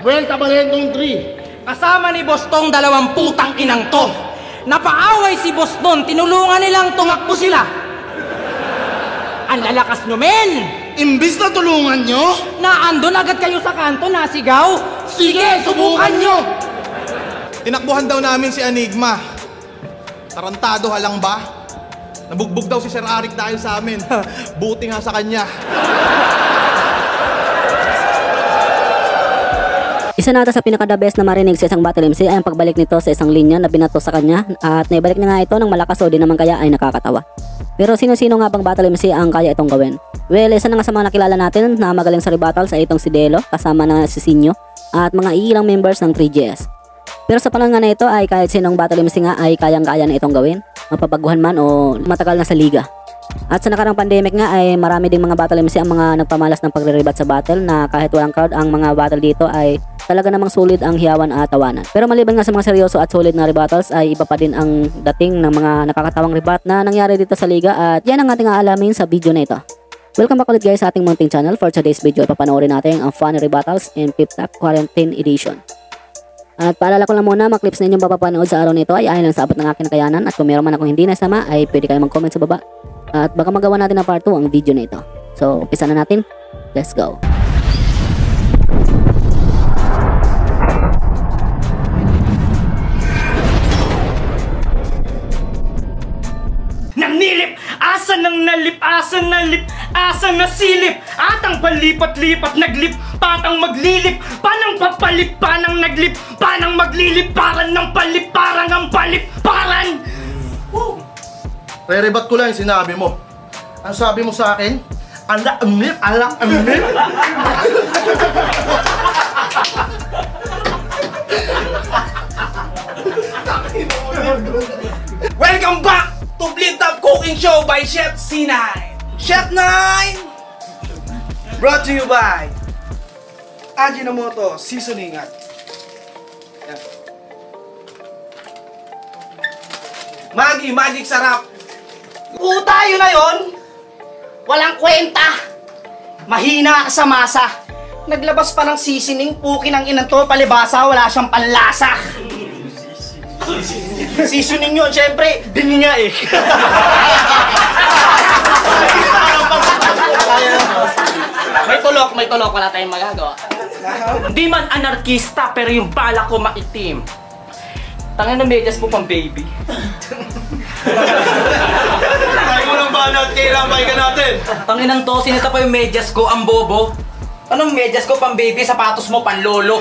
Well, Tabalentong 3. Kasama ni Bostong dalawang putang inang to. Napaaway si Boston, tinulungan nilang tumakbo sila. Ang lalakas nyo, men! Imbis na tulungan nyo? Naandun agad kayo sa kanto, nasigaw. Sige, subukan nyo! Tinakbuhan daw namin si Enigma. Tarantado halang ba? Nabugbog daw si Sir Arik dahil sa amin. Buti nga sa kanya. Isa na ata sa pinaka-the best na marinig sa isang battle MC ay ang pagbalik nito sa isang linya na binato sa kanya at naibalik niya nga ito ng malakas o di naman kaya ay nakakatawa. Pero sino-sino nga bang battle MC ang kaya itong gawin? Well, isa na nga sa mga nakilala natin na magaling sa rebattle sa itong si Delo kasama na si Sinyo at mga ilang members ng 3GS. Pero sa panahon nga na ito ay kahit sinong battle MC nga ay kayang-kaya na itong gawin, mapabaguhan man o matagal na sa liga. At sa nakarang pandemic nga ay marami ding mga battle MC ang mga nagpamalas ng pagre-rebat sa battle na kahit walang crowd ang mga battle dito ay talaga namang sulit ang hiyawan at tawanan. Pero maliban nga sa mga seryoso at solid na rebattles ay iba pa din ang dating ng mga nakakatawang rebat na nangyari dito sa liga at yan ang ating aalamin sa video na ito. Welcome back ulit guys sa ating munting channel. For today's video ay papanoorin natin ang funny rebattles in Pip Tap Quarantine Edition. At paalala ko lang muna, mga clips na inyong papapanood sa araw nito ay ayon lang sa abot ng aking nakayanan at kung meron man akong hindi nasama ay pwede kayo mag-comment sa baba. At baka magawa natin na part 2 ang video na ito. So, umpisa na natin. Let's go! Nanilip, asa nang nalip, asa nasilip. At ang palipat-lipat, naglip, patang maglilip. Panang papalip, panang naglip, panang maglilip. Paran ng palip, parang ang palip, paran. Re-rebat ko lang yung sinabi mo. Ang sabi mo sa akin, ala-amip. Welcome back to Pip Tap Cooking Show by Chef C9. Chef 9! Brought to you by Ajinomoto Seasoning at Maggi Magic Sarap. Puta, yun na yun! Walang kwenta! Mahina ka sa masa. Naglabas pa ng seasoning, pukin ang inan to, palibasa, wala siyang panlasa. Seasoning yun, syempre, din niya eh. May tulok, wala tayong magagawa. Hindi man anarkista, pero yung bala ko maitim. Tangin na medyas mo pang baby. Tayo mo ng banat, kailangan ka natin. Tanginang to, sinita pa yung medyas ko, ang bobo. Anong medyas ko pang baby, sapatos mo pang lolo.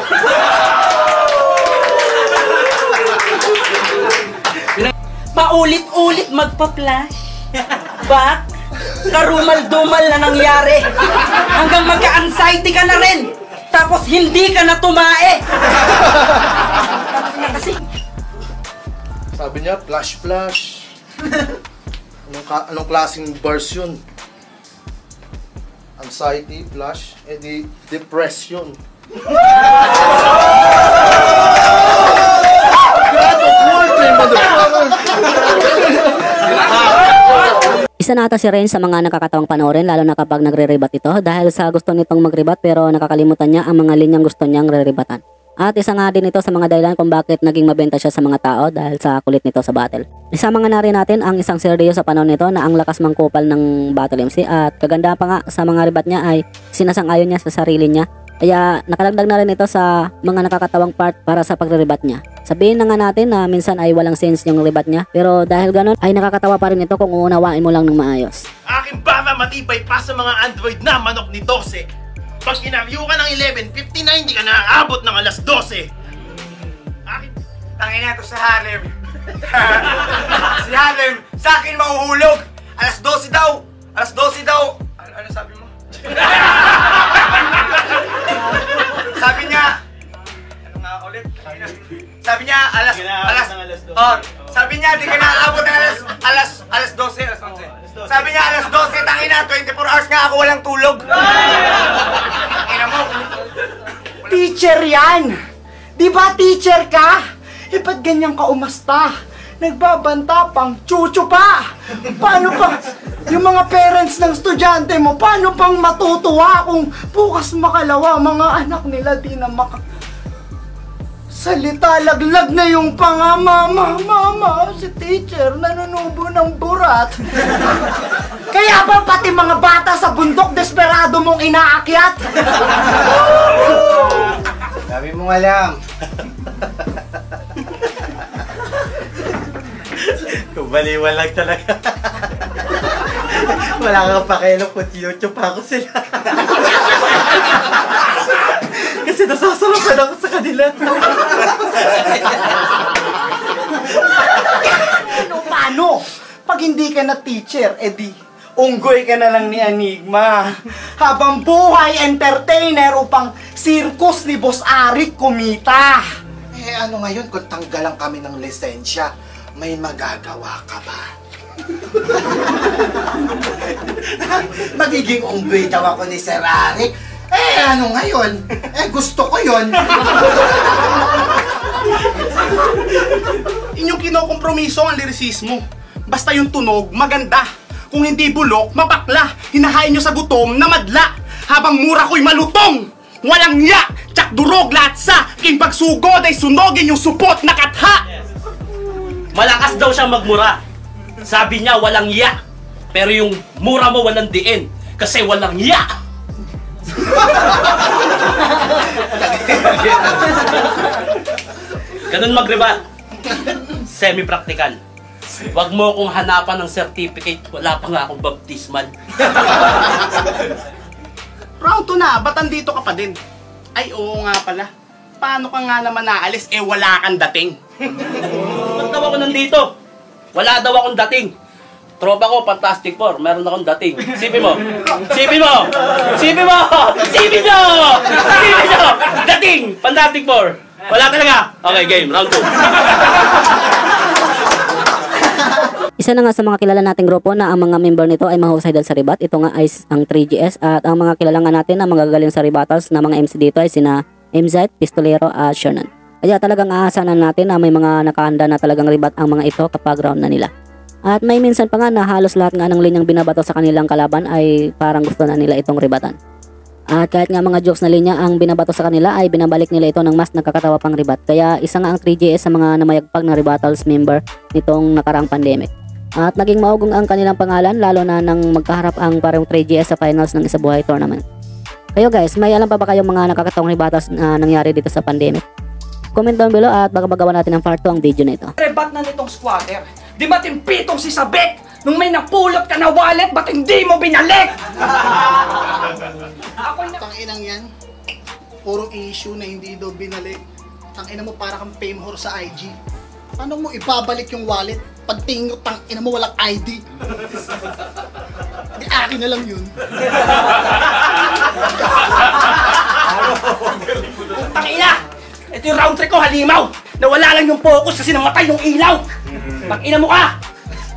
Paulit-ulit magpa-flash. Back, karumal-dumal na nangyari. Hanggang magka-anxiety ka na rin. Tapos hindi ka na tumae. Kasi Sabi niya, flash. Anong klaseng version? Anxiety, flash, edi depression. Isa na ata si Rain sa mga nakakatawang panoorin lalo na kapag nagre-rebat ito dahil sa gusto nitong mag-rebat pero nakakalimutan niya ang mga linyang gusto niyang re-rebatan. At isa nga din ito sa mga dahilan kung bakit naging mabenta siya sa mga tao dahil sa kulit nito sa battle. Isama nga na rin natin ang isang seryo sa panahon nito na ang lakas mangkupal ng battle MC at kagandahan pa nga sa mga rebat niya ay sinasang-ayon niya sa sarili niya. Kaya nakalagdag na rin ito sa mga nakakatawang part para sa pagre-rebat niya. Sabihin na nga natin na minsan ay walang sense yung rebat niya pero dahil ganun ay nakakatawa pa rin ito kung uunawain mo lang ng maayos. Aking baba matibay pa sa mga Android na manok ni 12. Pag in-review ka ng 11:59, hindi ka naaabot ng alas 12. Tangin na ito sa Harlem. Si Harlem, sa akin mahuhulog. Alas 12 daw. Alas 12 daw. Ano sabi mo? Sabi niya, ano nga ulit? Sabi niya, alas 12. Oh, sabi niya, di ka naaabot ng alas 12. Sabi niya, alas 12, tangin na, 24 hours nga ako walang tulog. Tangin mo. teacher yan! Di ba teacher ka? Eh ba't ganyan ka umasta? nagbabanta pang chuchu pa. Paano pa yung mga parents ng estudyante mo, paano pang matutuwa kung bukas makalawa mga anak nila di na salita, laglag na yung panga, mama, si teacher nanunubo ng burat. Kaya ba pati mga bata sa bundok desperado mong inaakyat? Sabi mo nga lang. Kubaliwan lang talaga. Wala kang pakialam kung YouTube pa ako sila. Kasi nasasarapan ako sa kanila. Paano? Pag hindi ka na teacher, edi unggoy ka na lang ni Enigma. Habang buhay entertainer upang circus ni Boss Arik kumita. Eh ano ngayon kung tanggalan kami ng lisensya, may magagawa ka ba? Magiging unggoy daw ako ni Sir Arik. Eh, ano ngayon? Eh, gusto ko yun. Inyong kinokompromiso ang lirisismo. Basta yung tunog, maganda. Kung hindi bulok, mabakla. Hinahain nyo sa gutom na madla. Habang mura ko'y malutong. Walang ya, tsak durog, latsa. King pagsugod ay sunogin yung supot na katha. Malakas daw siya magmura. Sabi niya walang ya. Pero yung mura mo walang diin. Kasi walang ya. Ganun mag-rebat. Semi-practical. Huwag mo akong hanapan ng certificate. Wala pa nga akong baptismal. Round 2 na, ba't andito ka pa din? Ay, oo nga pala. Paano ka nga naman naalis, eh wala kang dating? Ba't daw ako nandito? Wala daw akong dating. Tropa ko, Fantastic Four. Meron akong dating. Sipin mo. Sipin mo. Sipin mo. Sipin mo. Sipin mo. Dating. Fantastic Four. Wala talaga. Okay, game. Round 2. Isa na nga sa mga kilala nating grupo na ang mga member nito ay mahusay dahil sa ribat. Ito nga ay ang 3GS at ang mga kilala nga natin na magagaling sa ribatals na mga MC dito ay sina MZ, Pistolero at Shernan. Kaya talagang aasahan natin na may mga nakahanda na talagang ribat ang mga ito kapag round na nila. At may minsan pa nga na halos lahat nga ng linyang binabato sa kanilang kalaban ay parang gusto na nila itong ribatan. At kahit nga mga jokes na linya ang binabato sa kanila ay binabalik nila ito ng mas nakakatawa pang ribat. Kaya isa nga ang 3GS sa mga namayagpag na ribatals member nitong nakaraang pandemic. At naging maugong ang kanilang pangalan lalo na nang magkaharap ang parang 3GS sa finals ng Isabuhay Tournament. Kayo guys, may alam pa ba kayong mga nakakatawang ribatas na nangyari dito sa pandemic? Comment down below at baka magawa natin ng part 2 ang video na ito. Rebat na nitong squatter. Di ba timpitong si Sabek? Nung may napulot ka na wallet, ba't hindi mo binalik? Tanginang yan, puro issue na hindi daw binalik. Tangina mo para kang fame whore sa IG. Paano mo ibabalik yung wallet? Pag tingin ko, tangina mo walang ID. Di akin na lang yun. Tangina! Ito yung round 3 ko, halimaw! Nawala lang yung focus kasi namatay yung ilaw! Tangina mo ka!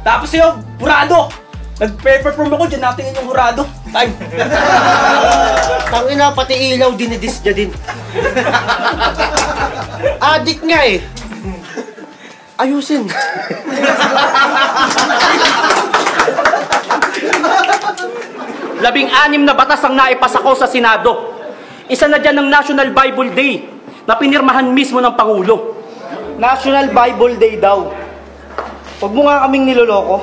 Tapos yun, hurado! Nag-perform ako, dyan natin yung hurado. Time! Tangina, pati ilaw dinidis niya din. Adik nga eh. Ayusin. Labing-anim na batas ang naipasa ko sa Senado. Isa na dyan ng National Bible Day na pinirmahan mismo ng Pangulo. National Bible Day daw. Huwag mo nga kaming niloloko.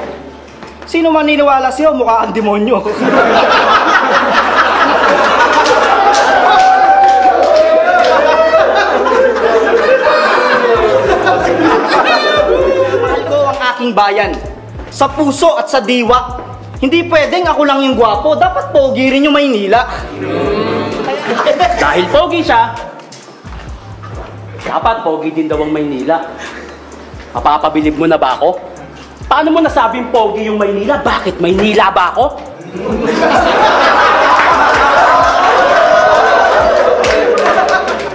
Sino man niniwala sa'yo, mukha ang demonyo. Mahal ko ang aking bayan. Sa puso at sa diwa. Hindi pwedeng ako lang yung gwapo. Dapat pogi rin yung Maynila. Dahil pogi siya, dapat pogi din daw ang Maynila. Mapapabilib mo na ba ako? Paano mo nasabing pogi yung Maynila? Bakit Maynila ba ako?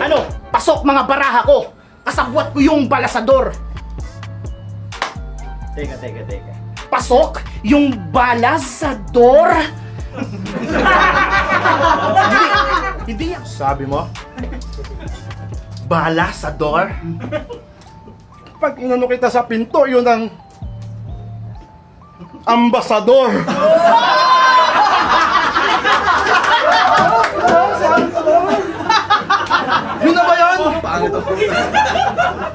Ano? Pasok mga baraha ko! Kasabwat ko yung balasador! Teka. Pasok yung balasador! Hindi yan. Sabi mo? Balasador? pag inano kita sa pinto, yun ang ambasador. Yun na ba yan?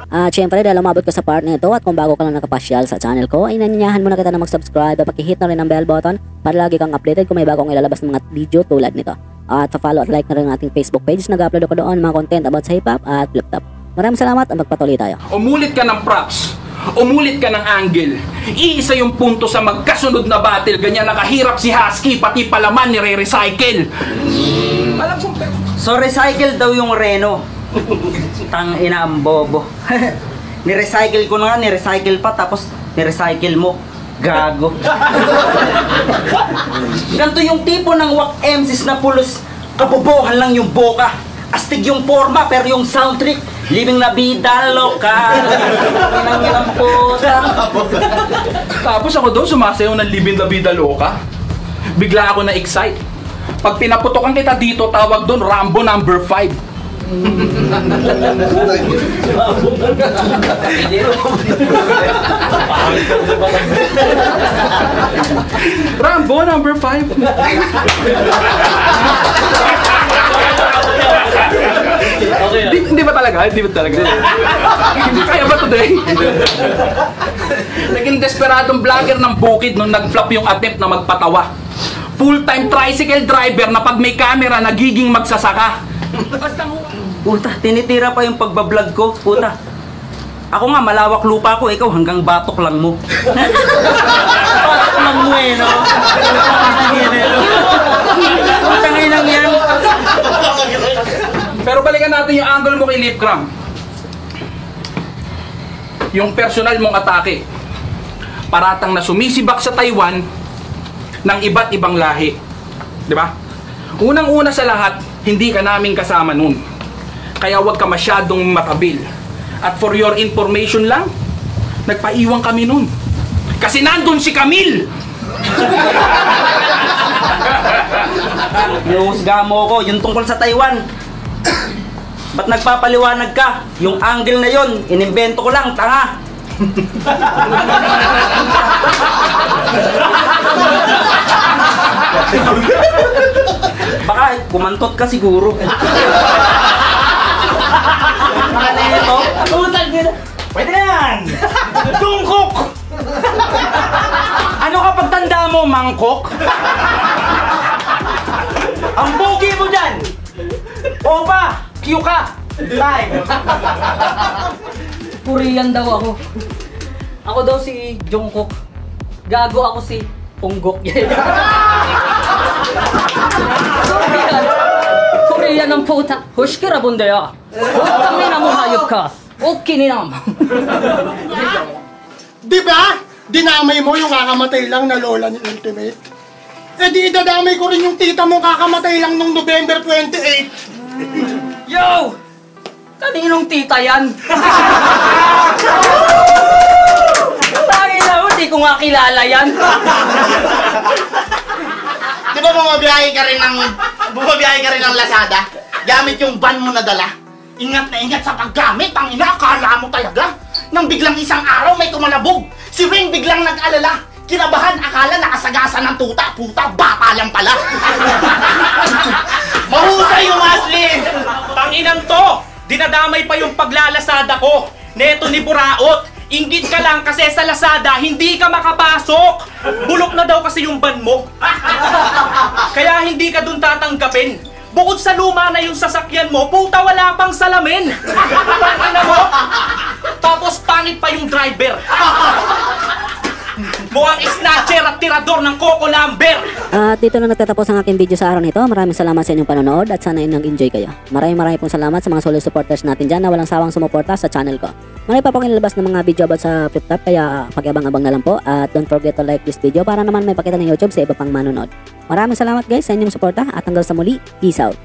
At syempre dahil umabot ka sa part na ito at kung bago ka lang nakapasyal sa channel ko ay nanyanyahan muna kita na mag-subscribe at pakihit na rin ang bell button para lagi kang updated kung may bagong ilalabas ng mga video tulad nito. At pa-follow at like na rin ang ating Facebook page, nag-upload ako doon mga content about sa hip-hop at flip-top. Maraming salamat at magpatuloy tayo. Umulit ka ng props. Umulit ka ng angle. Iisa yung punto sa magkasunod na battle. Ganyan nakahirap si Husky, pati palaman nire-recycle. Alam kong So recycle daw yung Reno. Tang ina ang bobo. Ni-recycle ko na nga, ni-recycle pa tapos ni-recycle mo. Gago. Ganto yung tipo ng wak MCs na pulos kabobohan lang yung boka. Astig yung forma pero yung sound trick living na vida loka. Inang puta. Tapos ako daw sumasayaw ng Living La Vida Loca. Bigla ako na-excite. Pag pinaputokan kita dito, tawag doon Rambo number 5. Rambo number 5. Hindi ba talaga? Hindi ba talaga? Kaya ba today? Naging desperadong vlogger ng bukid nung nag-flop yung attempt na magpatawa. Full-time tricycle driver na pag may camera nagiging magsasaka. Puta, tinitira pa yung pagbablog ko. Puta. Ako nga, malawak lupa ko. Ikaw, hanggang batok lang mo. Batok lang mo eh, no? Tangay lang yan. Pero balikan natin yung angle mo kay Lipgram. Yung personal mong atake. Paratang na sumisibak sa Taiwan ng iba't ibang lahi. Di ba? Unang-una sa lahat, hindi ka naming kasama nun. Kaya huwag ka masyadong matabil. At for your information lang, nagpaiwan kami nun. Kasi nandun si Camille! Inuusga mo ko, yung tungkol sa Taiwan. Ba't nagpapaliwanag ka? Yung angle na yon, inimbento ko lang, tanga. Baka kumantot ka siguro. Ano ito? Pwede na yan! Tungkok! Ano kapag tanda mo, mangkok? Ang pogi mo dyan! Opa! Q ka! Live! Korean daw ako. Ako daw si Jungkook. Gago ako si Punggok. Korean ang puta. Hush ka ra bundeya. Kami na mo hayop ka. Okay ni nam. Di ba? Dinamay mo yung kakamatay lang na lola ni Ultimate. Eh di idadamay ko rin yung tita mo kakamatay lang nung November 28. Yo! Kaninong tita yan? Tangin na, hindi ko nga kilala yan. Di ba bumabiyahe ka rin ng Lazada? Gamit yung van mo na dala? Ingat na ingat sa paggamit, ang inaakala mo talaga. Nang biglang isang araw may kumalabog. Si Wing biglang nag-alala. Kinabahan, akala nakasagasan ng tuta. Puta, bata lang pala. Mahusay yung Aslin! Tanginang to! Dinadamay pa yung paglalasada ko. Neto ni Buraot. Inggit ka lang kasi sa Lazada, hindi ka makapasok. Bulok na daw kasi yung van mo. Kaya hindi ka dun tatanggapin. Bukod sa luma na yung sasakyan mo, puta wala pang salamin. Tangina mo. Tapos pangit pa yung driver. Mukhang snatcher at tirador ng Coco Lambert. At dito na nagtatapos ang aking video sa araw nito. Maraming salamat sa inyong panonood at sana nag-enjoy kayo. Maraming pong salamat sa mga solid supporters natin dyan na walang sawang sumuporta sa channel ko. Marami pa pong ilalabas ng mga video about sa flip-top kaya pag-abang-abang na lang po. At don't forget to like this video para naman may pakita ng YouTube sa iba pang manonood. Maraming salamat guys sa inyong suporta at hanggang sa muli. Peace out.